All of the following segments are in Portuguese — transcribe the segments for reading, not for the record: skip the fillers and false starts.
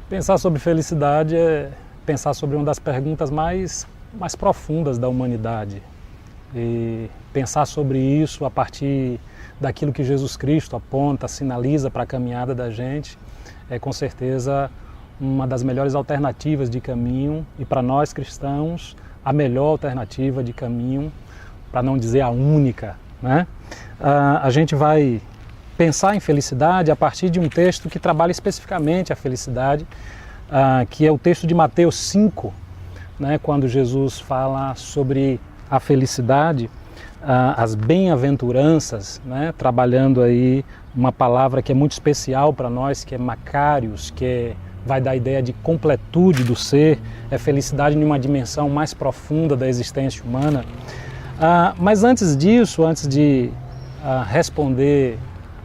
Pensar sobre felicidade é pensar sobre uma das perguntas mais profundas da humanidade. E pensar sobre isso a partir daquilo que Jesus Cristo aponta, sinaliza para a caminhada da gente, é com certeza uma das melhores alternativas de caminho e para nós cristãos a melhor alternativa de caminho, para não dizer a única, né? A gente vai pensar em felicidade a partir de um texto que trabalha especificamente a felicidade, que é o texto de Mateus 5, né, quando Jesus fala sobre a felicidade, as bem-aventuranças, né, trabalhando aí uma palavra que é muito especial para nós, que é Makarios, que vai dar a ideia de completude do ser, é felicidade em uma dimensão mais profunda da existência humana. Mas antes disso, antes de responder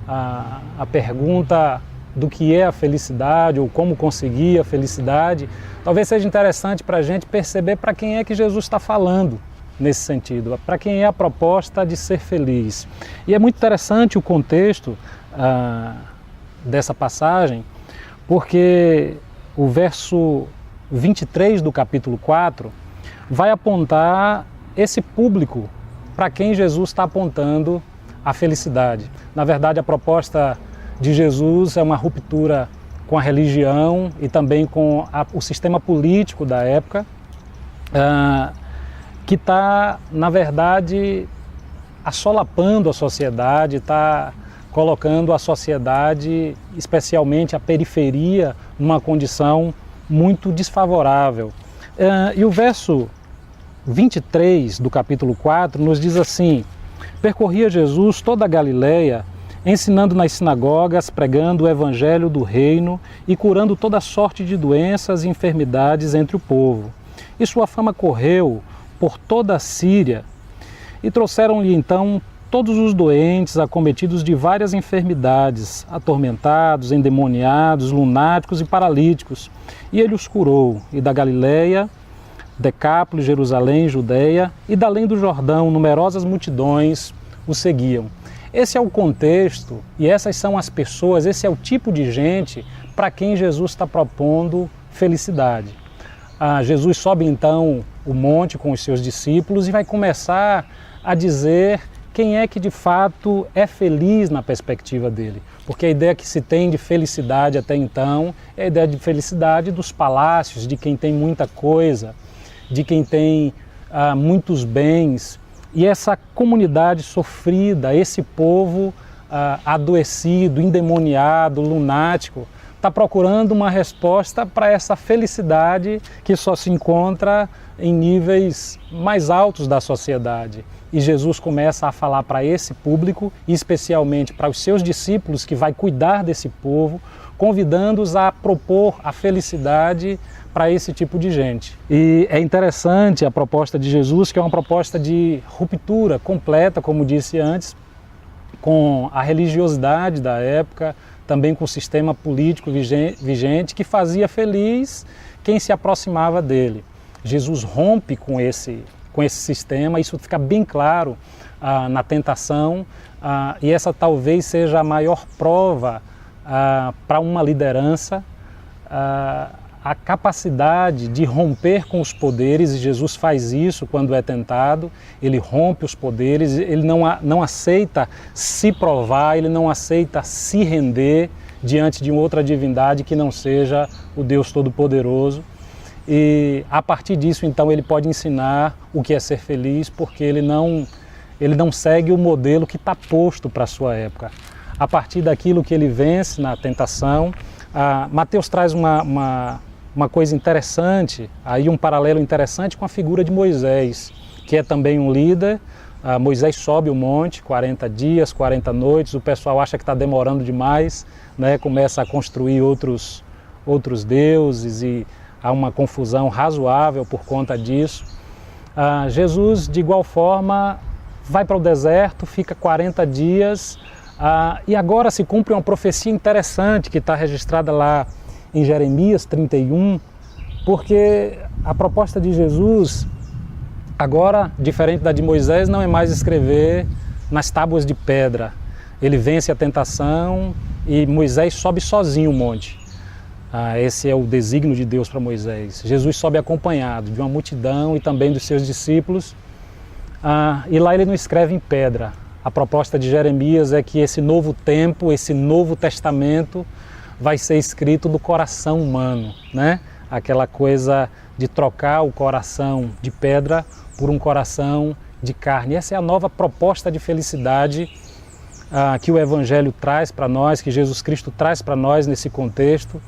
a pergunta do que é a felicidade ou como conseguir a felicidade, talvez seja interessante para a gente perceber para quem é que Jesus está falando nesse sentido, para quem é a proposta de ser feliz. E é muito interessante o contexto dessa passagem, porque o verso 23 do capítulo 4 vai apontar esse público para quem Jesus está apontando a felicidade. Na verdade, a proposta de Jesus é uma ruptura com a religião e também com o sistema político da época, que está, na verdade, assolapando a sociedade, está colocando a sociedade, especialmente a periferia, numa condição muito desfavorável. E o verso 23 do capítulo 4 nos diz assim: percorria Jesus toda a Galileia, ensinando nas sinagogas, pregando o evangelho do reino e curando toda sorte de doenças e enfermidades entre o povo. E sua fama correu por toda a Síria, e trouxeram-lhe então todos os doentes, acometidos de várias enfermidades, atormentados, endemoniados, lunáticos e paralíticos. E ele os curou, e da Galileia, Decápolis, Jerusalém, Judeia e da além do Jordão, numerosas multidões o seguiam. Esse é o contexto e essas são as pessoas, esse é o tipo de gente para quem Jesus está propondo felicidade. Jesus sobe então o monte com os seus discípulos e vai começar a dizer quem é que de fato é feliz na perspectiva dele. Porque a ideia que se tem de felicidade até então é a ideia de felicidade dos palácios, de quem tem muita coisa, de quem tem muitos bens. E essa comunidade sofrida, esse povo adoecido, endemoniado, lunático, está procurando uma resposta para essa felicidade que só se encontra em níveis mais altos da sociedade. E Jesus começa a falar para esse público, e especialmente para os seus discípulos, que vai cuidar desse povo, convidando-os a propor a felicidade para esse tipo de gente. E é interessante a proposta de Jesus, que é uma proposta de ruptura completa, como disse antes, com a religiosidade da época, também com o sistema político vigente, que fazia feliz quem se aproximava dele. Jesus rompe com esse sistema, isso fica bem claro na tentação, e essa talvez seja a maior prova para uma liderança, a capacidade de romper com os poderes, e Jesus faz isso quando é tentado, ele rompe os poderes, ele não aceita se provar, ele não aceita se render diante de outra divindade que não seja o Deus Todo-Poderoso. E a partir disso, então, ele pode ensinar o que é ser feliz, porque ele não segue o modelo que está posto para a sua época. A partir daquilo que ele vence na tentação, Mateus traz uma coisa interessante, aí um paralelo interessante com a figura de Moisés, que é também um líder. Moisés sobe o monte, 40 dias, 40 noites, o pessoal acha que está demorando demais, né? Começa a construir outros deuses e há uma confusão razoável por conta disso. Jesus, de igual forma, vai para o deserto, fica 40 dias, e agora se cumpre uma profecia interessante que está registrada lá em Jeremias 31, porque a proposta de Jesus, agora, diferente da de Moisés, não é mais escrever nas tábuas de pedra. Ele vence a tentação e Moisés sobe sozinho o monte. Esse é o desígnio de Deus para Moisés. Jesus sobe acompanhado de uma multidão e também dos seus discípulos, e lá ele não escreve em pedra. A proposta de Jeremias é que esse novo tempo, esse novo testamento vai ser escrito do coração humano, né? Aquela coisa de trocar o coração de pedra por um coração de carne. Essa é a nova proposta de felicidade que o Evangelho traz para nós, que Jesus Cristo traz para nós nesse contexto.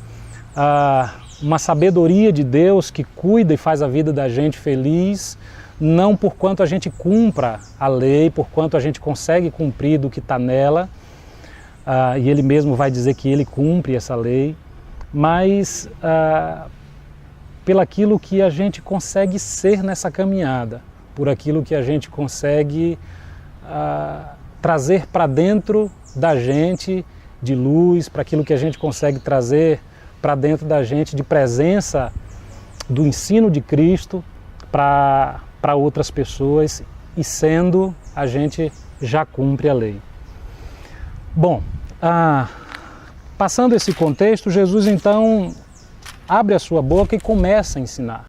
Uma sabedoria de Deus que cuida e faz a vida da gente feliz, não por quanto a gente cumpra a lei, por quanto a gente consegue cumprir do que está nela, e Ele mesmo vai dizer que Ele cumpre essa lei, mas pelaquilo que a gente consegue ser nessa caminhada, por aquilo que a gente consegue trazer para dentro da gente de luz, para aquilo que a gente consegue trazer para dentro da gente de presença do ensino de Cristo para outras pessoas, e sendo, a gente já cumpre a lei. Bom, passando esse contexto, Jesus então abre a sua boca e começa a ensinar.